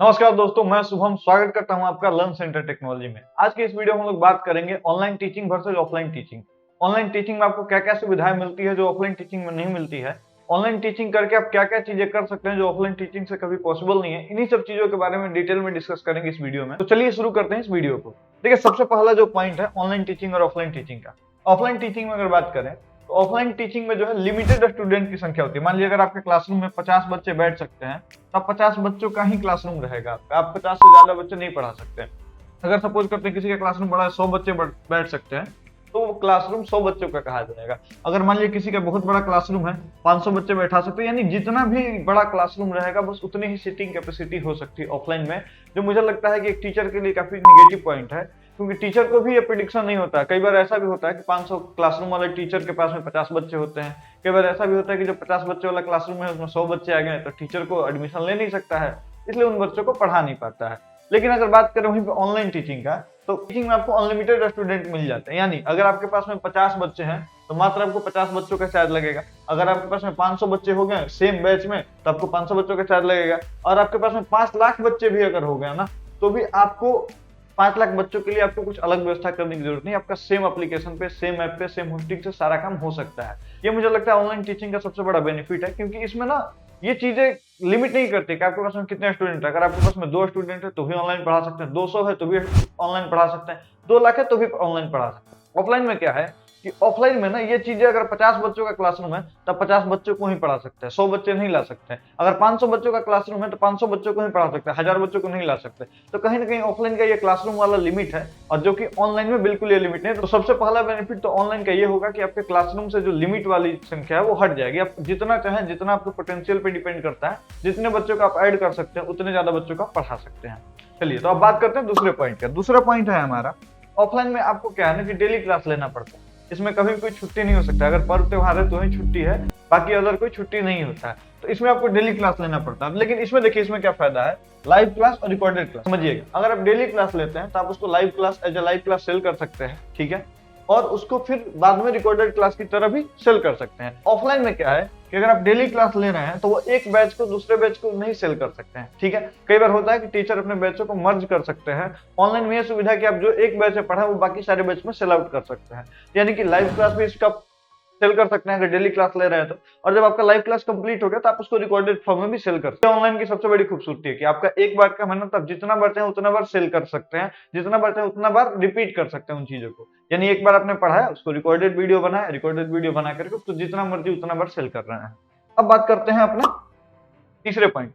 नमस्कार दोस्तों, मैं शुभम स्वागत करता हूं आपका लर्न सेंटर टेक्नोलॉजी में। आज की इस वीडियो में हम लोग बात करेंगे online teaching versus offline teaching. Online teaching में आपको क्या-क्या सुविधाएं मिलती है जो ऑफलाइन टीचिंग में नहीं मिलती है। ऑनलाइन टीचिंग करके आप क्या-क्या चीजें कर सकते हैं जो ऑफलाइन टीचिंग से कभी पॉसिबल नहीं है। इन्हीं सब चीजों के बारे में डिटेल में डिस्कस करेंगे इस वीडियो में। तो चलिए शुरू करते हैं इस वीडियो को। देखिए, सबसे पहला जो पॉइंट है ऑनलाइन टीचिंग और ऑफलाइन टीचिंग का। ऑफलाइन टीचिंग में अगर बात करें तो ऑफलाइन टीचिंग में जो है लिमिटेड स्टूडेंट की संख्या होती है। मान लीजिए अगर आपके क्लासरूम में 50 बच्चे बैठ सकते हैं, तब 50 बच्चों का ही क्लासरूम रहेगा आपका। आप 50 से ज्यादा बच्चे नहीं पढ़ा सकते। अगर सपोज करते हैं किसी का क्लासरूम बड़ा है, 100 बच्चे बैठ सकते हैं, तो वो क्लासरूम 100 बच्चों का कहा जाएगा। अगर मान लीजिए किसी का बहुत बड़ा क्लासरूम है, 500 बच्चे बैठा सकते हैं, यानी जितना भी बड़ा क्लासरूम रहेगा बस उतनी ही सीटिंग कैपेसिटी हो सकती है ऑफलाइन में, जो मुझे लगता है कि एक टीचर के लिए काफी निगेटिव पॉइंट है। क्योंकि टीचर को भी ये प्रिडिक्शन नहीं होता। कई बार ऐसा भी होता है कि 500 क्लासरूम वाले टीचर के पास में 50 बच्चे होते हैं। कई बार ऐसा भी होता है कि जो 50 बच्चे वाला क्लासरूम है उसमें 100 बच्चे आ गए, तो टीचर को एडमिशन ले नहीं सकता है, इसलिए उन बच्चों को पढ़ा नहीं पाता है। लेकिन अगर बात करें वहीं पे ऑनलाइन टीचिंग का, तो टीचिंग में आपको अनलिमिटेड स्टूडेंट मिल जाते हैं। यानी अगर आपके पास में 50 बच्चे हैं तो मात्र आपको 50 बच्चों का चार्ज लगेगा। अगर आपके पास में 500 बच्चे हो गए सेम बैच में, तो आपको 500 बच्चों का चार्ज लगेगा। और आपके पास में 5 लाख बच्चे भी अगर हो गए ना, तो भी आपको 5 लाख बच्चों के लिए आपको कुछ अलग व्यवस्था करने की जरूरत नहीं। आपका सेम एप्लीकेशन पे, सेम ऐप पे, सेम होस्टिंग से सारा काम हो सकता है। ये मुझे लगता है ऑनलाइन टीचिंग का सबसे बड़ा बेनिफिट है, क्योंकि इसमें ना ये चीजें लिमिट नहीं करती कि आपके पास में कितने स्टूडेंट है। अगर आपके पास में 2 स्टूडेंट है तो भी ऑनलाइन पढ़ा सकते हैं, 200 है तो भी ऑनलाइन पढ़ा सकते हैं, 2 लाख है तो भी ऑनलाइन पढ़ा सकते हैं। ऑफलाइन में क्या है कि ऑफलाइन में ना ये चीजें, अगर 50 बच्चों का क्लासरूम है तब 50 बच्चों को ही पढ़ा सकते हैं, 100 बच्चे नहीं ला सकते हैं। अगर 500 बच्चों का क्लासरूम है तो 500 बच्चों को ही पढ़ा सकते हैं, 1000 बच्चों को नहीं ला सकते। तो कहीं ना कहीं ऑफलाइन का ये क्लासरूम वाला लिमिट है, और जो कि ऑनलाइन में बिल्कुल ये लिमिट नहीं है। तो सबसे पहला बेनिफिट तो ऑनलाइन का ये होगा कि आपके क्लासरूम से जो लिमिट वाली संख्या है वो हट जाएगी। आप जितना चाहें, जितना आपके पोटेंशियल पे डिपेंड करता है, जितने बच्चों को आप ऐड कर सकते हैं उतने ज्यादा बच्चों को पढ़ा सकते हैं। चलिए, तो अब बात करते हैं दूसरे पॉइंट का। दूसरा पॉइंट है हमारा, ऑफलाइन में आपको क्या है ना कि डेली क्लास लेना पड़ता है। इसमें कभी भी कोई छुट्टी नहीं हो सकता। अगर पर्व त्योहार है तो ही छुट्टी है, बाकी अदर कोई छुट्टी नहीं होता है। तो इसमें आपको डेली क्लास लेना पड़ता है। लेकिन इसमें देखिए, इसमें क्या फायदा है, लाइव क्लास और रिकॉर्डेड क्लास। समझिएगा, अगर आप डेली क्लास लेते हैं तो आप उसको live class as a live class sell कर सकते हैं, ठीक है, और उसको फिर बाद में रिकॉर्डेड क्लास की तरह भी सेल कर सकते हैं। ऑफलाइन में क्या है कि अगर आप डेली क्लास ले रहे हैं तो वो एक बैच को दूसरे बैच को नहीं सेल कर सकते हैं, ठीक है। कई बार होता है कि टीचर अपने बैचों को मर्ज कर सकते हैं। ऑनलाइन में ये सुविधा है कि आप जो एक बैच में पढ़ा वो बाकी सारे बैच में सेल आउट कर सकते हैं। यानी कि लाइव क्लास भी इसका सेल कर सकते हैं अगर डेली क्लास ले रहे हैं तो। और जब आपका लाइव क्लास कंप्लीट हो गया तो आप उसको रिकॉर्डेड फॉर्म में भी सेल कर सकते हैं। ऑनलाइन की सबसे बड़ी खूबसूरती है कि आपका एक बार का मेहनत आप जितना बार चाहें उतना बार सेल कर सकते हैं, जितना बार चाहें उतना बार रिपीट कर सकते हैं उन चीजों को। यानी एक बार आपने पढ़ा है, उसको रिकॉर्डेड वीडियो बनाया, रिकॉर्डेड वीडियो बना करके उसको जितना मर्जी उतना बार सेल कर रहे हैं। अब बात करते हैं अपने तीसरे पॉइंट।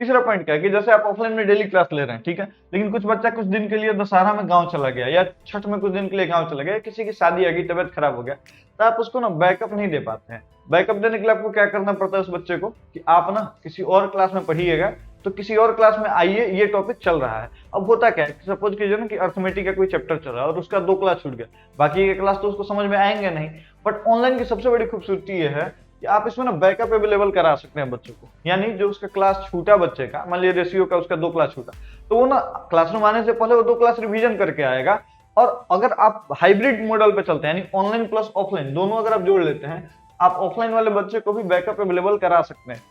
तीसरा पॉइंट क्या है कि जैसे आप ऑफलाइन में डेली क्लास ले रहे हैं, ठीक है, लेकिन कुछ बच्चा कुछ दिन के लिए दशहरा में गांव चला गया, या छठ में कुछ दिन के लिए गांव चला गया, या किसी की शादी आ गई, तबियत खराब हो गया, तो आप उसको ना बैकअप नहीं दे पाते हैं। बैकअप देने के लिए आपको क्या करना पड़ता है उस बच्चे को कि आप ना किसी और क्लास में पढ़िएगा, तो किसी और क्लास में आइए, ये टॉपिक चल रहा है। अब होता क्या है, सपोज कीजिए ना कि अर्थमेटिक का कोई चैप्टर चल रहा है और उसका 2 क्लास छूट गया, बाकी के क्लास तो उसको समझ में आएंगे नहीं। बट ऑनलाइन की सबसे बड़ी खूबसूरती ये है कि आप इसमें ना बैकअप अवेलेबल करा सकते हैं बच्चों को। यानी जो उसका क्लास छूटा बच्चे का, मान लीजिए रेशियो का उसका 2 क्लास छूटा, तो वो ना क्लासरूम आने से पहले वो 2 क्लास रिवीजन करके आएगा। और अगर आप हाइब्रिड मॉडल पे चलते हैं, यानी ऑनलाइन प्लस ऑफलाइन दोनों अगर आप जोड़ लेते हैं, आप ऑफलाइन वाले बच्चे को भी बैकअप अवेलेबल करा सकते हैं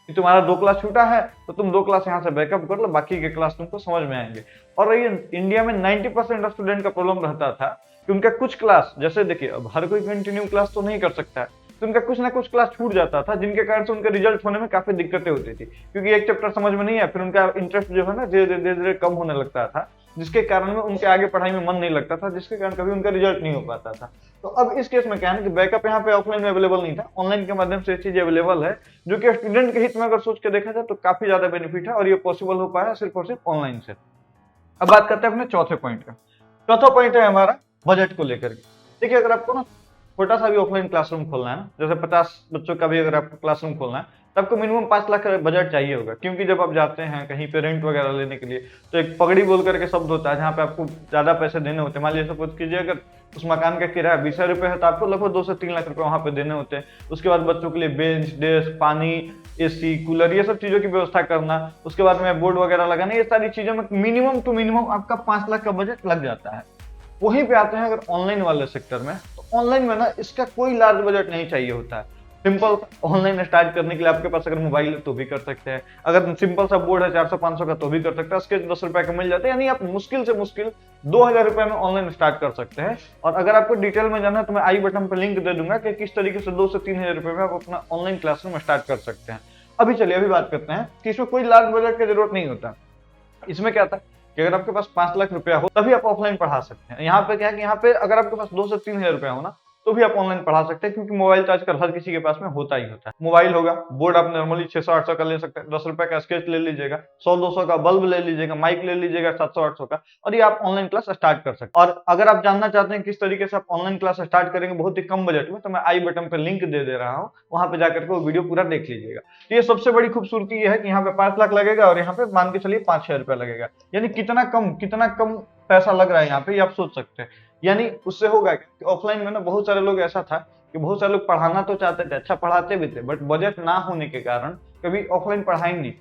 कि तुम्हारा 2 क्लास छूटा है तो तुम 2 क्लास यहाँ से बैकअप कर लो, बाकी के क्लास तुमको समझ में आएंगे। और ये इंडिया में 90% स्टूडेंट का प्रॉब्लम रहता था कि उनका कुछ क्लास, जैसे देखिए अब हर कोई कंटिन्यू क्लास तो नहीं कर सकता है, तो उनका कुछ ना कुछ क्लास छूट जाता था, जिनके कारण से उनका रिजल्ट होने में काफी दिक्कतें होती थी। क्योंकि एक चैप्टर समझ में नहीं आया, फिर उनका इंटरेस्ट जो है ना धीरे धीरे कम होने लगता था, जिसके कारण में उनके आगे पढ़ाई में मन नहीं लगता था, जिसके कारण कभी उनका रिजल्ट नहीं हो पाता था। तो अब इस केस में क्या है कि बैकअप यहाँ पे ऑफलाइन में अवेलेबल नहीं था, ऑनलाइन के माध्यम से ये चीज अवेलेबल है, जो कि स्टूडेंट के हित में अगर सोच के देखा जाए तो काफी ज्यादा बेनिफिट है। और ये पॉसिबल हो पाया सिर्फ और सिर्फ ऑनलाइन से। अब बात करते हैं अपने चौथे पॉइंट का। चौथा पॉइंट है हमारा बजट को लेकर के। देखिए, अगर आपको ना छोटा सा भी ऑफलाइन क्लासरूम खोलना है ना, जैसे 50 बच्चों का भी अगर आपको क्लासरूम खोलना है, तो आपको मिनिमम 5 लाख का बजट चाहिए होगा। क्योंकि जब आप जाते हैं कहीं पे रेंट वगैरह लेने के लिए, तो एक पगड़ी बोल करके शब्द होता है जहाँ पे आपको ज्यादा पैसे देने होते हैं। मान लीजिए सपोज कीजिए अगर उस मकान का किराया 20 रुपए है तो आपको लगभग 2 से 3 लाख रुपए वहां पे देने होते हैं। उसके बाद बच्चों के लिए बेंच, डेस्क, पानी, एसी, कूलर, ये सब चीजों की व्यवस्था करना, उसके बाद में बोर्ड वगैरह लगाना, ये सारी चीजों में मिनिमम टू मिनिमम आपका 5 लाख का बजट लग जाता है। वहीं पे आते हैं अगर ऑनलाइन वाले सेक्टर में, तो ऑनलाइन में ना इसका कोई लार्ज बजट नहीं चाहिए होता है। सिंपल ऑनलाइन स्टार्ट करने के लिए आपके पास अगर मोबाइल है तो भी कर सकते हैं, अगर सिंपल सा बोर्ड है 400-500 का तो भी कर सकते हैं, स्केच 10 रुपए का मिल जाता है। यानी आप मुश्किल से मुश्किल 2000 रुपए में ऑनलाइन स्टार्ट कर सकते हैं। और अगर आपको डिटेल में जाना है तो मैं आई बटन पर लिंक दे दूंगा कि किस तरीके से 2 से 3000 रुपए में आप अपना ऑनलाइन क्लासरूम स्टार्ट कर सकते हैं। अभी बात करते हैं कि इसमें कोई लार्ज बजट की जरूरत नहीं होता। इसमें क्या था कि अगर आपके पास 5 लाख रुपया हो तभी आप ऑफलाइन पढ़ा सकते हैं। यहाँ पे क्या है कि यहाँ पे अगर आपके पास 2 से 3000 रुपया हो ना तो भी आप ऑनलाइन पढ़ा सकते हैं, क्योंकि मोबाइल तो आजकल हर किसी के पास में होता ही होता है। मोबाइल होगा, बोर्ड आप नॉर्मली 600-800 का ले सकते हैं, 10 रुपए का स्केच ले लीजिएगा, 100-200 का बल्ब ले लीजिएगा, माइक ले लीजिएगा 700-800 का, और ये आप ऑनलाइन क्लास स्टार्ट कर सकते हैं। और अगर आप जानना चाहते हैं किस तरीके से आप ऑनलाइन क्लास स्टार्ट करेंगे बहुत ही कम बजट में, तो मैं आई बटन पर लिंक दे रहा हूँ, वहां पे जाकर के वो वीडियो पूरा देख लीजिएगा। तो ये सबसे बड़ी खूबसूरती ये है कि यहाँ पे 5 लाख लगेगा और यहाँ पे मान के चलिए 5-6 रुपया लगेगा। यानी कितना कम पैसा लग रहा है यहाँ पे, ये आप सोच सकते हैं। यानी उससे होगा कि ऑफलाइन में ना बहुत सारे लोग ऐसा था कि बहुत सारे लोग पढ़ाना तो चाहते थे, अच्छा पढ़ाते भी थे, बट बजट ना होने के कारण कभी ऑफलाइन पढ़ाई नहीं।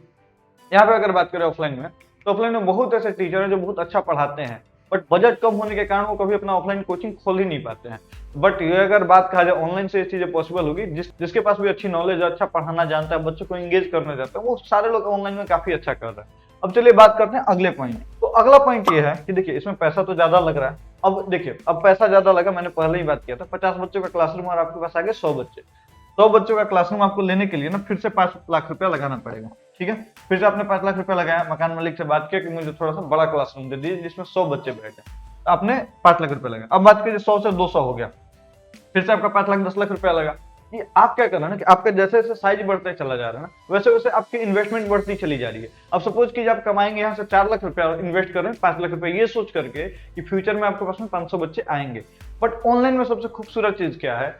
यहाँ पे अगर बात करें ऑफलाइन में, तो ऑफलाइन में बहुत ऐसे टीचर हैं जो बहुत अच्छा पढ़ाते हैं, बट बजट कम होने के कारण वो कभी अपना ऑफलाइन कोचिंग खोल ही नहीं पाते हैं। बट ये अगर बात कहा जाए ऑनलाइन से ये चीजें पॉसिबल होगी, जिसके पास भी अच्छी नॉलेज है, अच्छा पढ़ाना जानता है, बच्चों को एंगेज करना चाहता है, वो सारे लोग ऑनलाइन में काफी अच्छा कर रहे हैं। अब चलिए बात करते हैं अगले पॉइंट। तो अगला पॉइंट ये है कि देखिए इसमें पैसा तो ज्यादा लग रहा है। अब देखिए, अब पैसा ज्यादा लगा, मैंने पहले ही बात किया था, 50 बच्चों का क्लासरूम और आपके पास आ गए 100 बच्चे। 100 बच्चों का क्लासरूम आपको लेने के लिए ना फिर से 5 लाख रुपया लगाना पड़ेगा। ठीक है, फिर से आपने 5 लाख रुपया लगाया, मकान मालिक से बात किया कि मुझे थोड़ा सा बड़ा क्लासरूम दे दीजिए जिसमें 100 बच्चे बैठे। आपने 5 लाख रुपया लगाया। अब बात कीजिए 100 से 200 हो गया, फिर से आपका 5 लाख 10 लाख रुपया लगा। कि आप क्या कर रहे हैं ना कि आपका जैसे जैसे साइज बढ़ते चला जा रहा है ना, वैसे वैसे आपकी इन्वेस्टमेंट बढ़ती चली जा रही है। अब सपोज कीजिए आप कमाएंगे यहाँ से 4 लाख रुपया, इन्वेस्ट कर रहे हैं 5 लाख रुपया, ये सोच करके कि फ्यूचर में आपके पास में 500 बच्चे आएंगे। बट ऑनलाइन में सबसे खूबसूरत चीज क्या है,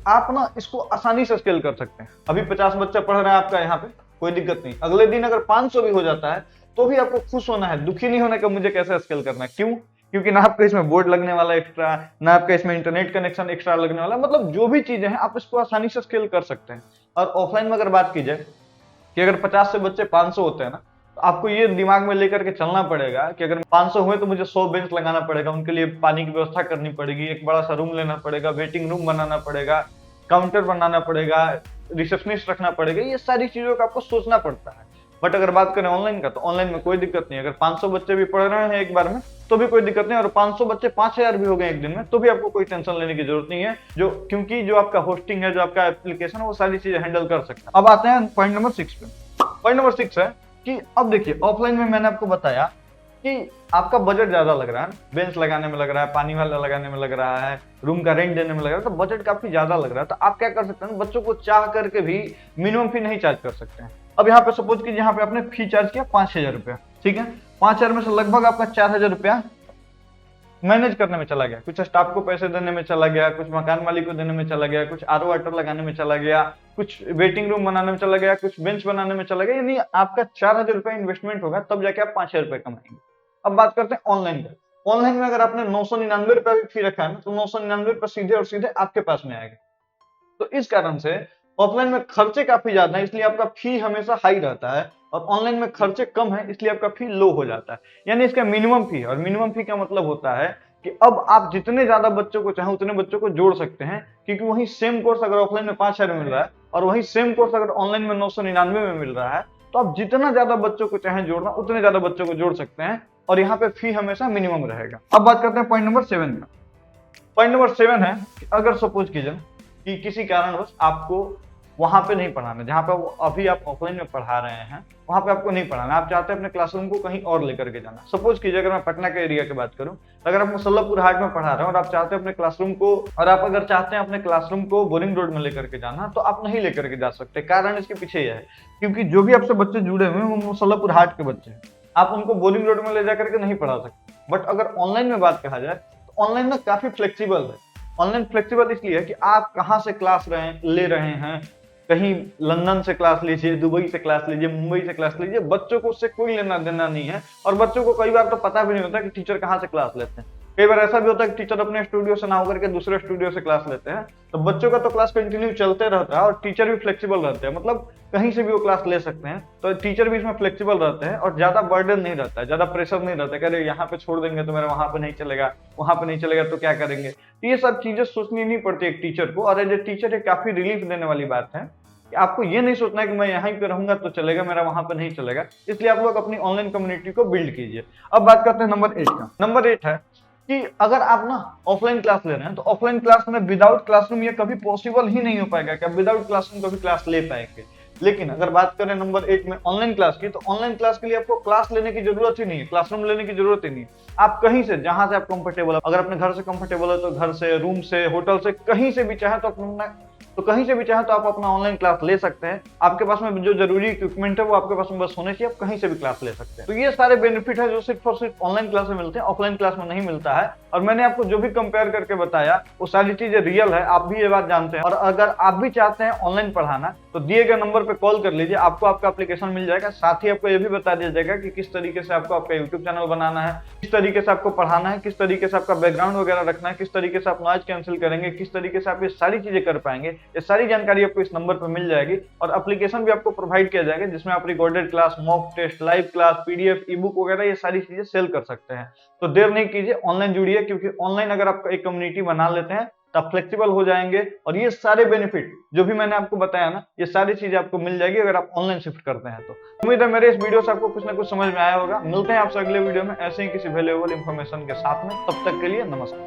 आप ना इसको आसानी से स्केल कर सकते हैं। अभी 50 बच्चा पढ़ रहा है आपका यहाँ पे, कोई दिक्कत नहीं। अगले दिन अगर 500 भी हो जाता है तो भी आपको खुश होना है, दुखी नहीं होना कि मुझे कैसे स्केल करना है। क्यों? क्योंकि ना आपका इसमें बोर्ड लगने वाला एक्स्ट्रा, ना आपका इसमें इंटरनेट कनेक्शन एक्स्ट्रा लगने वाला, मतलब जो भी चीजें हैं आप इसको आसानी से स्केल कर सकते हैं। और ऑफलाइन में अगर बात की जाए कि अगर 50 से बच्चे 500 होते हैं ना, तो आपको ये दिमाग में लेकर के चलना पड़ेगा कि अगर 500 हुए तो मुझे 100 बेंच लगाना पड़ेगा, उनके लिए पानी की व्यवस्था करनी पड़ेगी, एक बड़ा सा रूम लेना पड़ेगा, वेटिंग रूम बनाना पड़ेगा, काउंटर बनाना पड़ेगा, रिसेप्शनिस्ट रखना पड़ेगा, ये सारी चीजों का आपको सोचना पड़ता है। बट अगर बात करें ऑनलाइन का, तो ऑनलाइन में कोई दिक्कत नहीं। अगर 500 बच्चे भी पढ़ रहे हैं एक बार में तो भी कोई दिक्कत नहीं, और 500 बच्चे 5000 भी हो गए एक दिन में तो भी आपको कोई टेंशन लेने की जरूरत नहीं है, क्योंकि जो आपका होस्टिंग है, जो आपका एप्लीकेशन है, वो सारी चीजें हैंडल कर सकता है। अब आते हैं पॉइंट नंबर 6 पे। पॉइंट नंबर 6 है कि अब देखिए ऑफलाइन में मैंने आपको बताया कि आपका बजट ज्यादा लग रहा है, बेंच लगाने में लग रहा है, पानी वाला लगाने में लग रहा है, रूम का रेंट देने में लग रहा है, तो बजट काफी ज्यादा लग रहा है। तो आप क्या कर सकते हैं, बच्चों को चाह करके भी मिनिमम फी नहीं चार्ज कर सकते हैं। अब यहाँ पे सपोज कीजिए यहाँ पे आपने फी चार्ज किया 5000 रुपया, ठीक है, 5000 में से लगभग आपका 4000 रुपया मैनेज करने में चला गया, कुछ स्टाफ को पैसे देने में चला गया, कुछ मकान मालिक को देने में चला गया, कुछ आरओ वाटर लगाने में चला गया, कुछ वेटिंग रूम बनाने में चला गया, कुछ बेंच बनाने में चला गया। यानी आपका 4000 रुपया इन्वेस्टमेंट होगा, तब जाके आप 5000 रुपये कमाएंगे। अब बात करते हैं ऑनलाइन का। ऑनलाइन में अगर आपने 999 रुपया भी फी रखा है ना, तो 999 रुपये सीधे और सीधे आपके पास में आएगा। तो इस कारण से ऑफलाइन में खर्चे काफी ज्यादा है, इसलिए आपका फी हमेशा हाई रहता है, और ऑनलाइन में खर्चे कम है इसलिए आपका फी लो हो जाता है। यानी इसका मिनिमम फी, और मिनिमम फी का मतलब होता है कि अब आप जितने ज्यादा बच्चों को चाहें उतने बच्चों को जोड़ सकते हैं, क्योंकि वही सेम कोर्स अगर ऑफलाइन में 5000 में मिल रहा है और वही सेम कोर्स अगर ऑनलाइन में 999 में मिल रहा है, तो आप जितना ज्यादा बच्चों को चाहें जोड़ना उतने ज्यादा बच्चों को जोड़ सकते हैं, और यहाँ पे फी हमेशा मिनिमम रहेगा। अब बात करते हैं पॉइंट नंबर 7 का। पॉइंट नंबर 7 है कि अगर सपोज कीजिए कि किसी कारणवश आपको वहां पे नहीं पढ़ाना, जहां पे अभी आप ऑफलाइन में पढ़ा रहे हैं वहां पे आपको नहीं पढ़ाना, आप चाहते हैं अपने क्लासरूम को कहीं और लेकर के जाना। सपोज कीजिए अगर मैं पटना के एरिया की बात करूं, अगर आप मुसल्लपुर हाट में पढ़ा रहे हैं और आप चाहते हैं अपने क्लासरूम को, और आप अगर चाहते हैं अपने क्लासरूम को बोरिंग रोड में लेकर के जाना, तो आप नहीं लेकर के जा सकते। कारण इसके पीछे यह है क्योंकि जो भी आपसे बच्चे जुड़े हुए हैं वो मुसल्लपुर हाट के बच्चे हैं, आप उनको बोरिंग रोड में ले जाकर के नहीं पढ़ा सकते। बट अगर ऑनलाइन में बात कहा जाए तो ऑनलाइन में काफी फ्लेक्सिबल है। ऑनलाइन फ्लेक्सिबल इसलिए है कि आप कहाँ से क्लास ले रहे हैं, कहीं लंदन से क्लास लीजिए, दुबई से क्लास लीजिए, मुंबई से क्लास लीजिए, बच्चों को उससे कोई लेना देना नहीं है। और बच्चों को कई बार तो पता भी नहीं होता कि टीचर कहाँ से क्लास लेते हैं। कई बार ऐसा भी होता है कि टीचर अपने स्टूडियो से ना होकर के दूसरे स्टूडियो से क्लास लेते हैं, तो बच्चों का तो क्लास कंटिन्यू चलते रहता है और टीचर भी फ्लेक्सिबल रहते हैं, मतलब कहीं से भी वो क्लास ले सकते हैं। तो टीचर भी इसमें फ्लेक्सिबल रहते हैं और ज्यादा बर्डन नहीं रहता है, ज्यादा प्रेशर नहीं रहता है कि अरे यहाँ पे छोड़ देंगे तो मेरा वहां पे नहीं चलेगा, वहां पे नहीं चलेगा तो क्या करेंगे। तो ये सब चीजें सोचनी नहीं पड़ती एक टीचर को, और एज ए टीचर ये काफी रिलीफ देने वाली बात है कि आपको ये नहीं सोचना है कि मैं यहीं पे रहूंगा तो चलेगा, मेरा वहां पे नहीं चलेगा। इसलिए आप लोग अपनी ऑनलाइन कम्युनिटी को बिल्ड कीजिए। अब बात करते हैं नंबर 8 का। नंबर 8 है कि अगर आप ना ऑफलाइन क्लास ले रहे हैं तो ऑफलाइन क्लास में विदाउट क्लासरूम ये कभी पॉसिबल ही नहीं हो पाएगा कि आप विदाउट क्लासरूम कभी क्लास ले पाएंगे। लेकिन अगर बात करें नंबर 8 में ऑनलाइन क्लास की, तो ऑनलाइन क्लास के लिए आपको क्लास लेने की जरूरत ही नहीं है, क्लासरूम लेने की जरूरत ही नहीं है। आप कहीं से, जहां से आप कंफर्टेबल है, अगर अपने घर से कंफर्टेबल है तो घर से, रूम से, होटल से, कहीं से भी चाहे तो आप अपना ऑनलाइन क्लास ले सकते हैं। आपके पास में जो जरूरी इक्विपमेंट है वो आपके पास में बस होने चाहिए, आप कहीं से भी क्लास ले सकते हैं। तो ये सारे बेनिफिट है जो सिर्फ और सिर्फ ऑनलाइन क्लास में मिलते हैं, ऑफलाइन क्लास में नहीं मिलता है। और मैंने आपको जो भी कंपेयर करके बताया वो सारी चीजें रियल है, आप भी ये बात जानते हैं। और अगर आप भी चाहते हैं ऑनलाइन पढ़ाना तो दिए गए नंबर पे कॉल कर लीजिए, आपको आपका एप्लीकेशन मिल जाएगा। साथ ही आपको ये भी बता दिया जाएगा कि किस तरीके से आपको आपका यूट्यूब चैनल बनाना है, किस तरीके से आपको पढ़ाना है, किस तरीके से आपका बैकग्राउंड वगैरह रखना है, किस तरीके से आप नॉइज कैंसिल करेंगे, किस तरीके से आप ये सारी चीजें कर पाएंगे। ये सारी जानकारी आपको इस नंबर पर मिल जाएगी। और एप्लीकेशन भी आपको प्रोवाइड किया जाएगा जिसमें आप recorded class, mock test, live class, PDF, e book वगैरह ये सारी चीजें सेल कर सकते हैं। तो देर नहीं कीजिए, ऑनलाइन जुड़िए, क्योंकि ऑनलाइन अगर आप एक कम्युनिटी बना लेते हैं तो आप फ्लेक्सिबल हो जाएंगे। और ये सारे बेनिफिट जो भी मैंने आपको बताया ना, ये सारी चीजें आपको मिल जाएगी अगर आप ऑनलाइन शिफ्ट करते हैं। तो उम्मीद है मेरे इस वीडियो से आपको कुछ ना कुछ समझ में आया होगा। मिलते हैं आपसे अगले वीडियो में ऐसे ही किसी वैल्यूएबल इंफॉर्मेशन के साथ में। तब तक के लिए नमस्कार।